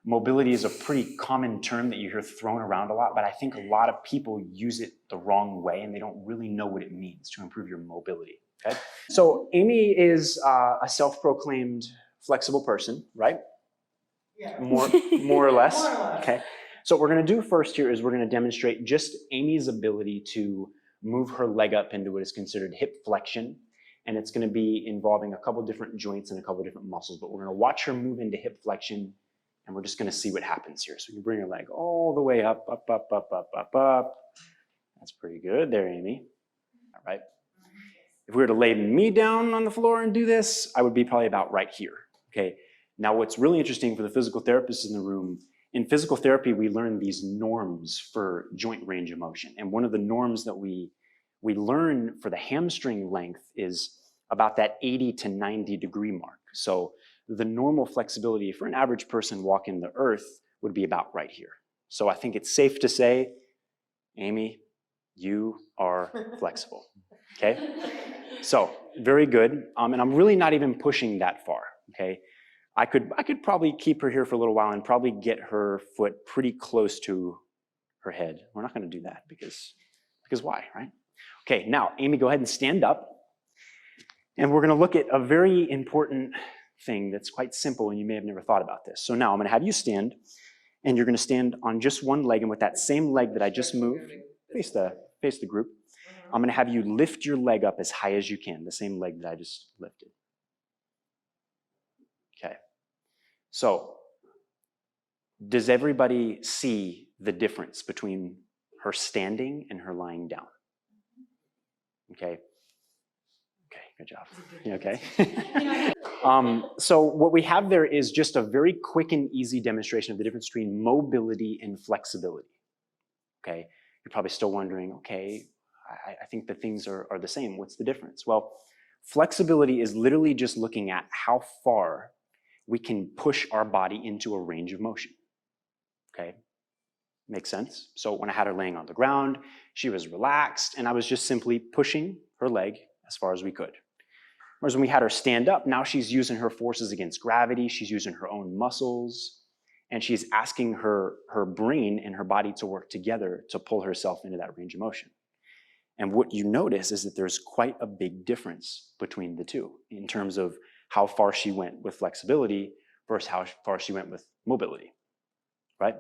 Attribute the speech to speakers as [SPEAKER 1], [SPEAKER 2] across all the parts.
[SPEAKER 1] Mobility is a pretty common term that you hear thrown around a lot, but I think a lot of people use it the wrong way and they don't really know what it means to improve your mobility, okay? So Amy is a self-proclaimed flexible person, right?
[SPEAKER 2] Yeah.
[SPEAKER 1] More or less?
[SPEAKER 2] More or less.
[SPEAKER 1] Okay. So what we're gonna do first here is we're gonna demonstrate just Amy's ability to move her leg up into what is considered hip flexion. And it's gonna be involving a couple different joints and a couple different muscles, but we're gonna watch her move into hip flexion and we're just gonna see what happens here. So you bring your leg all the way up, up, up, up, up, up, up. That's pretty good there, Amy. All right. If we were to lay me down on the floor and do this, I would be probably about right here, okay? Now what's really interesting for the physical therapists in the room, in physical therapy, we learn these norms for joint range of motion. And one of the norms that we learn for the hamstring length is about that 80 to 90 degree mark. So the normal flexibility for an average person walking the earth would be about right here. So I think it's safe to say, Amy, you are flexible, okay? So very good, and I'm really not even pushing that far, okay? I could probably keep her here for a little while and probably get her foot pretty close to her head. We're not gonna do that because why, right? Okay, now Amy, go ahead and stand up. And we're gonna look at a very important thing that's quite simple and you may have never thought about this. So now I'm gonna have you stand and you're gonna stand on just one leg, and with that same leg that I just moved, face the group, I'm gonna have you lift your leg up as high as you can, the same leg that I just lifted. Okay, so does everybody see the difference between her standing and her lying down? Okay. Okay, good job. You okay? So what we have there is just a very quick and easy demonstration of the difference between mobility and flexibility. Okay, you're probably still wondering, okay, I think the things are the same. What's the difference? Well, flexibility is literally just looking at how far we can push our body into a range of motion. Okay, makes sense? So when I had her laying on the ground, she was relaxed and I was just simply pushing her leg as far as we could. Whereas when we had her stand up, now she's using her forces against gravity, she's using her own muscles, and she's asking her brain and her body to work together to pull herself into that range of motion. And what you notice is that there's quite a big difference between the two in terms of how far she went with flexibility versus how far she went with mobility, right?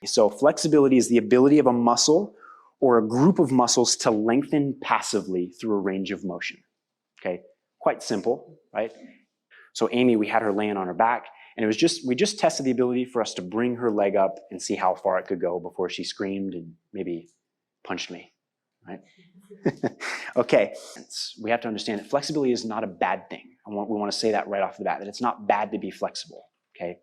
[SPEAKER 1] So flexibility is the ability of a muscle or a group of muscles to lengthen passively through a range of motion, okay? Quite simple, right? So Amy, we had her laying on her back, and we just tested the ability for us to bring her leg up and see how far it could go before she screamed and maybe punched me, right? Okay, we have to understand that flexibility is not a bad thing. We want to say that right off the bat, that it's not bad to be flexible, okay?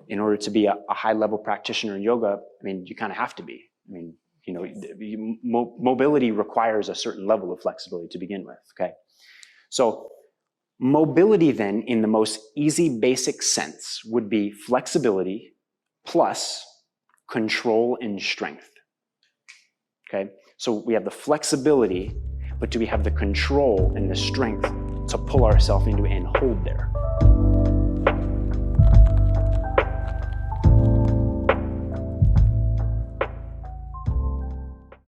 [SPEAKER 1] In order to be a high-level practitioner in yoga, I mean, you kind of have to be. I mean, you know, mobility requires a certain level of flexibility to begin with, okay? So mobility then, in the most easy basic sense, would be flexibility plus control and strength, okay? So we have the flexibility, but do we have the control and the strength to pull ourselves into and hold there?